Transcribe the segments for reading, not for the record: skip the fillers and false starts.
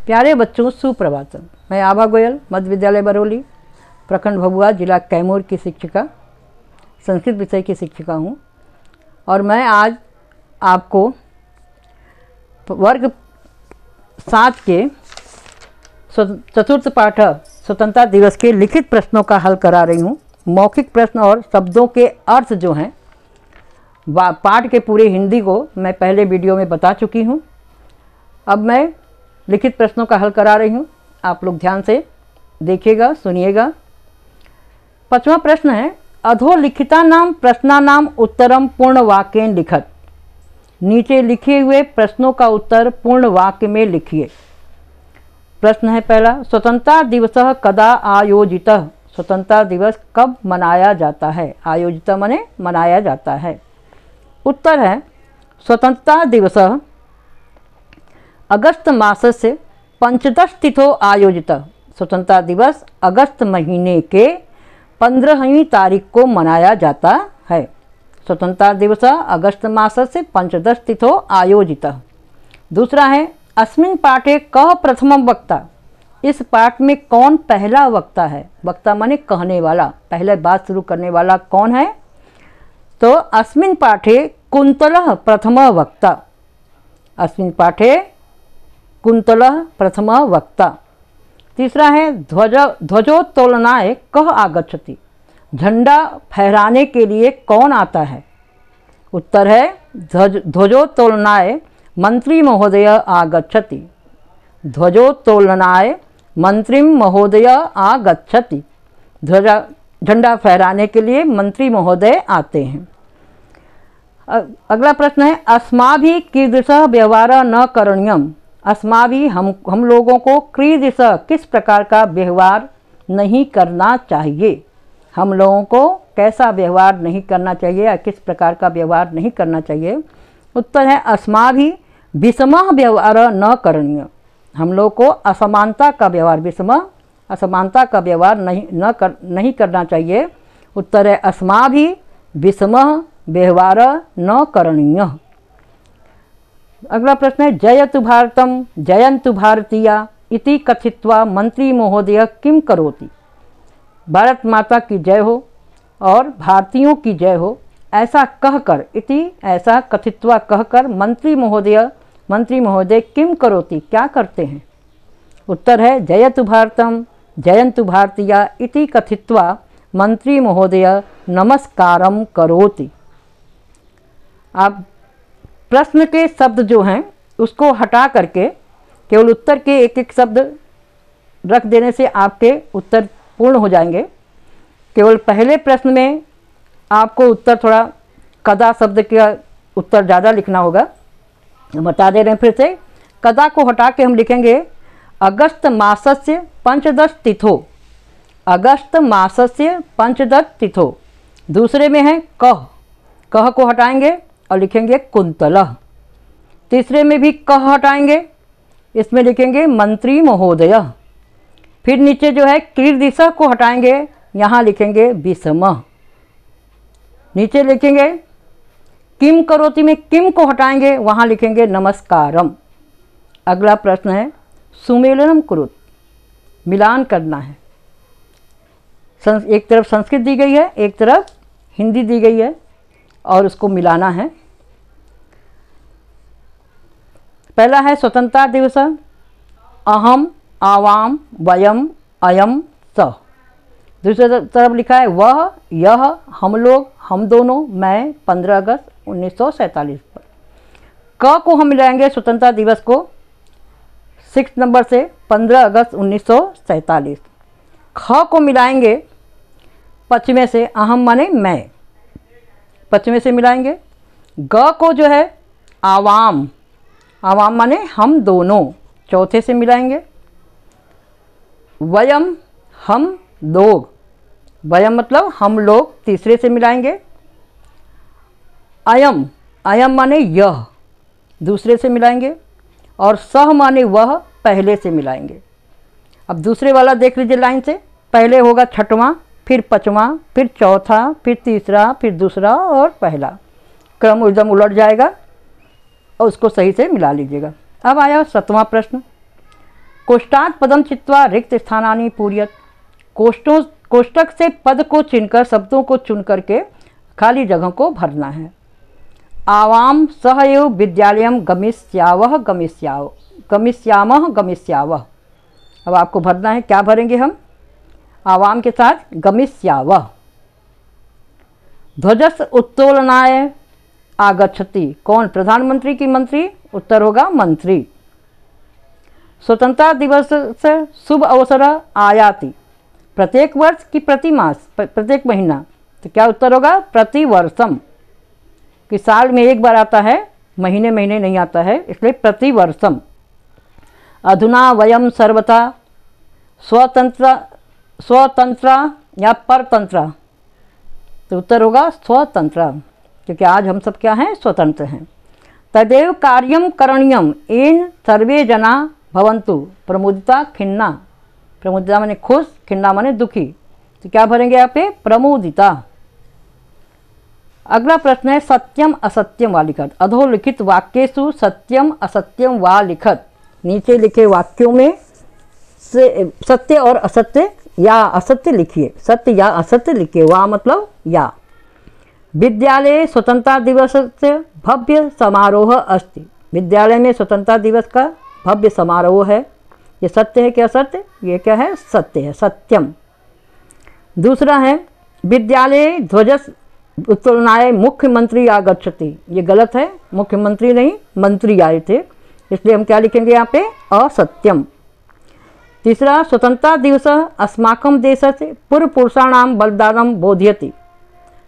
प्यारे बच्चों, सुप्रभात। मैं आभा गोयल, मध्य विद्यालय बरौली, प्रखंड भभुआ, जिला कैमूर की शिक्षिका, संस्कृत विषय की शिक्षिका हूँ। और मैं आज आपको वर्ग 7 के चतुर्थ पाठ स्वतंत्रता दिवस के लिखित प्रश्नों का हल करा रही हूँ। मौखिक प्रश्न और शब्दों के अर्थ जो हैं पाठ के पूरे हिंदी को मैं पहले वीडियो में बता चुकी हूँ। अब मैं लिखित प्रश्नों का हल करा रही हूँ, आप लोग ध्यान से देखिएगा, सुनिएगा। 5वां प्रश्न है, अधोलिखिता नाम प्रश्नानाम उत्तरम पूर्ण वाक्येन लिखत। नीचे लिखे हुए प्रश्नों का उत्तर पूर्ण वाक्य में लिखिए। प्रश्न है पहला, स्वतंत्रता दिवसः कदा आयोजितः। स्वतंत्रता दिवस कब मनाया जाता है? आयोजितः माने मनाया जाता है। उत्तर है, स्वतंत्रता दिवसः अगस्त मासस्य पंचदश तिथौ आयोजितः। स्वतंत्रता दिवस अगस्त महीने के 15वीं तारीख को मनाया जाता है। स्वतंत्रता दिवस अगस्त मासस्य पंचदश तिथौ आयोजितः। दूसरा है, अस्मिन् पाठे कः प्रथमं वक्ता। इस पाठ में कौन पहला वक्ता है? वक्ता माने कहने वाला, पहले बात शुरू करने वाला कौन है? तो अस्मिन् पाठे कुंतलः प्रथमः वक्ता। अस्मिन् पाठे कुंतलः प्रथमः वक्ता। तीसरा है, ध्वजोत्तोलनाय कः आगच्छति। झंडा फहराने के लिए कौन आता है? उत्तर है, ध्वजोत्तोलनाय मंत्री महोदय आगच्छति। ध्वजोत्तोलनाय मंत्री महोदय आगच्छति। झंडा फहराने के लिए मंत्री महोदय आते हैं। अगला प्रश्न है, अस्माभिः कीदृशः व्यवहारः न करणीयम्। अस्माभिः हम लोगों को कीदृशः किस प्रकार का व्यवहार नहीं करना चाहिए। हम लोगों को कैसा व्यवहार नहीं करना चाहिए या किस प्रकार का व्यवहार नहीं करना चाहिए। उत्तर है, अस्माभिः विषमः व्यवहारः न करणीय। हम लोग को असमानता का व्यवहार, विषमः असमानता का व्यवहार नहीं करना चाहिए। उत्तर है, अस्माभिः विषमः व्यवहारः न करणीय। अगला प्रश्न है, जयतु भारतम जयन्तु भारतीया इति कथित्वा मंत्री महोदय किम करोति। भारत माता की जय हो और भारतीयों की जय हो ऐसा कहकर, इति ऐसा कथित्वा कहकर मंत्री महोदय किम करोति क्या करते हैं। उत्तर है, जयतु भारतम जयन्तु भारतीया इति कथित्वा मंत्री महोदय नमस्कारम करोति। आप प्रश्न के शब्द जो हैं उसको हटा करके केवल उत्तर के एक एक शब्द रख देने से आपके उत्तर पूर्ण हो जाएंगे। केवल पहले प्रश्न में आपको उत्तर थोड़ा कदा शब्द का उत्तर ज़्यादा लिखना होगा। बता दे रहे हैं फिर से, कदा को हटा के हम लिखेंगे अगस्त मासस्य पंचदश तिथो। अगस्त मासस्य पंचदश तिथो। दूसरे में है कह को हटाएंगे और लिखेंगे कुंतलः। तीसरे में भी कह हटाएंगे, इसमें लिखेंगे मंत्री महोदय। फिर नीचे जो है कीदृशः को हटाएंगे, यहाँ लिखेंगे विषमः। नीचे लिखेंगे किम करोति में किम को हटाएंगे, वहाँ लिखेंगे नमस्कारम। अगला प्रश्न है, सुमेलनम कुरुत। मिलान करना है। एक तरफ संस्कृत दी गई है, एक तरफ हिंदी दी गई है और उसको मिलाना है। पहला है स्वतंत्रता दिवस अहम आवाम वयम अयम स। दूसरी तरफ लिखा है वह यह हम लोग हम दोनों मैं 15 अगस्त 1947 पर। क को हम मिलाएंगे स्वतंत्रता दिवस को 6 नंबर से 15 अगस्त 1947। ख को मिलाएंगे 5वें से, अहम माने मैं, 5वें से मिलाएंगे। ग को जो है आवाम माने हम दोनों, 4थे से मिलाएंगे। वयम हम लोग, वयम मतलब हम लोग, 3रे से मिलाएंगे। अयम माने यह, 2रे से मिलाएंगे। और सह माने वह, पहले से मिलाएंगे। अब दूसरे वाला देख लीजिए लाइन से, पहले होगा 6वां, फिर 5वां, फिर 4था, फिर 3रा, फिर दूसरा और पहला। क्रम एकदम उलट जाएगा और उसको सही से मिला लीजिएगा। अब आया 7वां प्रश्न, कोष्ठात् पदम चित्वा रिक्त स्थानानि पूर्यत। कोष्ठक से पद को चुनकर, शब्दों को चुन करके खाली जगह को भरना है। आवाम सह एव विद्यालयम गमिष्यावः गमिष्यावः। अब आपको भरना है, क्या भरेंगे हम? आवाम के साथ गमिष्यावः। ध्वजस् उत्तोलनाय आगच्छति। कौन? प्रधानमंत्री की मंत्री? उत्तर होगा मंत्री। स्वतंत्रता दिवस से शुभ अवसर आयाति। प्रत्येक वर्ष की प्रति मास, प्रत्येक महीना, तो क्या उत्तर होगा? प्रतिवर्षम, कि साल में एक बार आता है, महीने महीने नहीं आता है, इसलिए प्रतिवर्षम। अधुना वयम सर्वथा स्वतंत्र या परतंत्र, तो उत्तर होगा स्वतंत्र, क्योंकि आज हम सब क्या हैं? स्वतंत्र हैं। तदेव कार्यम करणीयम येन सर्वे जना भवन्तु प्रमुदिता खिन्ना। प्रमुदिता माने खुश, खिन्ना माने दुखी, तो क्या भरेंगे यहाँ पे? प्रमुदिता। अगला प्रश्न है सत्यम असत्यम वा लिखत। अधोलिखित वाक्येषु सत्यम असत्यम वा लिखत। नीचे लिखे वाक्यों में से सत्य और असत्य या असत्य लिखिए। सत्य या असत्य लिखिए। वा मतलब या। विद्यालय स्वतंत्रता दिवस से भव्य समारोह अस्ति। विद्यालय में स्वतंत्रता दिवस का भव्य समारोह है। ये सत्य है क्या? सत्य। ये क्या है? सत्य है, सत्यम। दूसरा है विद्यालय ध्वजस् उत्तोलनाय मुख्यमंत्री आगच्छति। ये गलत है, मुख्यमंत्री नहीं, मंत्री आए थे, इसलिए हम क्या लिखेंगे यहाँ पे? असत्यम। तीसरा स्वतंत्रता दिवस अस्माकं देशस्य पूर्व पुरुषाणाम बलिदानम बोधयति।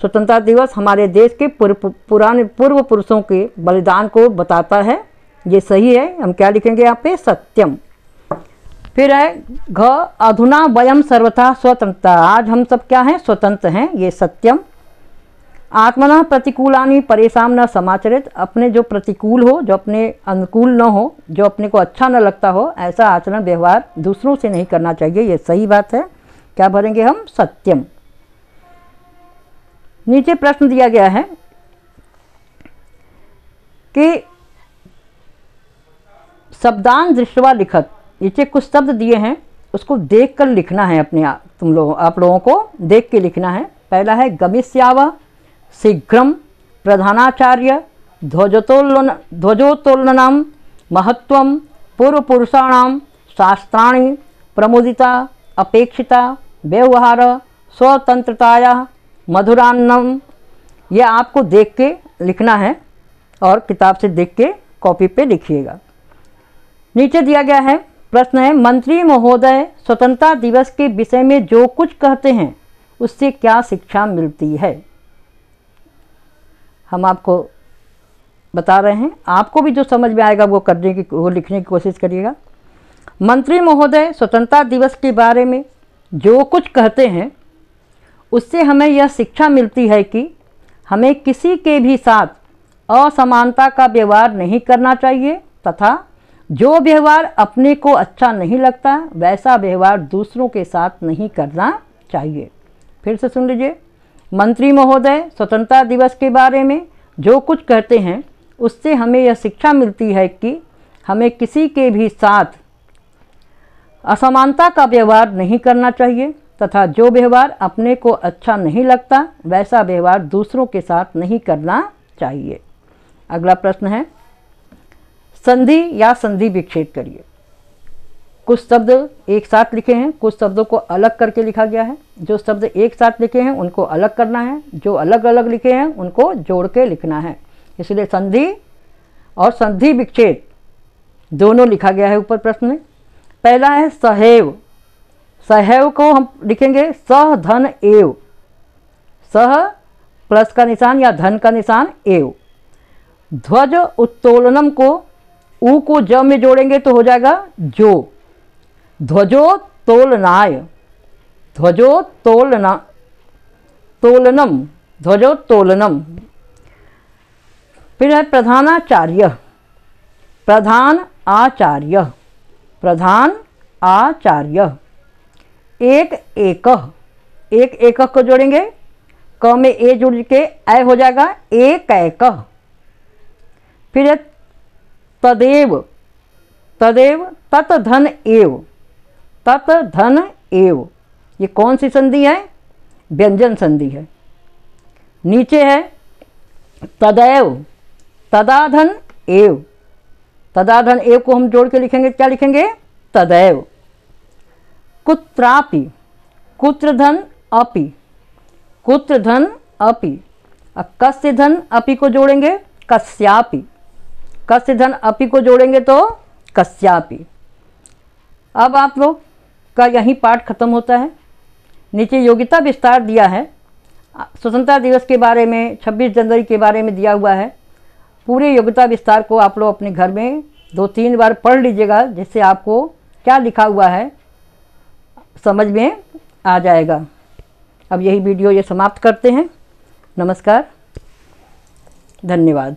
स्वतंत्रता दिवस हमारे देश के पूर्व पुरुषों के बलिदान को बताता है। ये सही है, हम क्या लिखेंगे यहाँ पे? सत्यम। फिर है घ अधुना वयम सर्वथा स्वतंत्रता। आज हम सब क्या हैं? स्वतंत्र हैं, ये सत्यम। आत्मना प्रतिकूलानि परेशान न समाचरित। अपने जो प्रतिकूल हो, जो अपने अनुकूल न हो, जो अपने को अच्छा न लगता हो, ऐसा आचरण व्यवहार दूसरों से नहीं करना चाहिए, ये सही बात है। क्या भरेंगे हम? सत्यम। नीचे प्रश्न दिया गया है कि शब्दान दृष्टवा लिखत। नीचे कुछ शब्द दिए हैं, उसको देख कर लिखना है। अपने आप लोगों को देख के लिखना है। पहला है गमिष्यावः, शीघ्रम, प्रधानाचार्य, ध्वजोत्तोलनम, महत्वम, पूर्वपुरुषाणाम, शास्त्राणि, प्रमुदिता, अपेक्षिता, व्यवहार, स्वतंत्रताया, मधुरान्नम। यह आपको देख के लिखना है और किताब से देख के कॉपी पे लिखिएगा। नीचे दिया गया है प्रश्न है मंत्री महोदय स्वतंत्रता दिवस के विषय में जो कुछ कहते हैं उससे क्या शिक्षा मिलती है? हम आपको बता रहे हैं, आपको भी जो समझ में आएगा वो लिखने की कोशिश करिएगा। मंत्री महोदय स्वतंत्रता दिवस के बारे में जो कुछ कहते हैं उससे हमें यह शिक्षा मिलती है कि हमें किसी के भी साथ असमानता का व्यवहार नहीं करना चाहिए तथा जो व्यवहार अपने को अच्छा नहीं लगता वैसा व्यवहार दूसरों के साथ नहीं करना चाहिए। फिर से सुन लीजिए। मंत्री महोदय स्वतंत्रता दिवस के बारे में जो कुछ कहते हैं उससे हमें यह शिक्षा मिलती है कि हमें किसी के भी साथ असमानता का व्यवहार नहीं करना चाहिए तथा जो व्यवहार अपने को अच्छा नहीं लगता वैसा व्यवहार दूसरों के साथ नहीं करना चाहिए। अगला प्रश्न है संधि या संधि विच्छेद करिए। कुछ शब्द एक साथ लिखे हैं, कुछ शब्दों को अलग करके लिखा गया है। जो शब्द एक साथ लिखे हैं उनको अलग करना है, जो अलग अलग लिखे हैं उनको जोड़ के लिखना है। इसलिए संधि और संधि विच्छेद दोनों लिखा गया है ऊपर प्रश्न में। पहला है सहैव। सहैव को हम लिखेंगे सह धन एव। सह प्लस का निशान या धन का निशान एव। ध्वज उत्तोलनम को ऊ को ज में जोड़ेंगे तो हो जाएगा जो। ध्वजोत्तोलनाय, ध्वजोत्तोलनम, ध्वजोत्तोलनम। फिर है प्रधानाचार्य। प्रधान आचार्य, प्रधान आचार्य। एक एकह, एक एकह को जोड़ेंगे, क में ए जुड़ के ऐ हो जाएगा एक एकह। फिर है तदेव। तदेव तत् धन एव, तत् धन एव, ये कौन सी संधि है? व्यंजन संधि है। नीचे है तदैव, तदाधन एव, तदाधन एव को हम जोड़ के लिखेंगे, क्या लिखेंगे? तदैव। कुत्रापि, कुत्र धन अपि, कुत्र धन अपि, अब कस्य धन अपि को जोड़ेंगे? कस्यापि, कस्य धन अपि को जोड़ेंगे तो कस्यापि। अब आप लोग का यही पाठ खत्म होता है। नीचे योग्यता विस्तार दिया है, स्वतंत्रता दिवस के बारे में, 26 जनवरी के बारे में दिया हुआ है। पूरे योग्यता विस्तार को आप लोग अपने घर में 2-3 बार पढ़ लीजिएगा, जिससे आपको क्या लिखा हुआ है समझ में आ जाएगा। अब यही वीडियो ये समाप्त करते हैं। नमस्कार, धन्यवाद।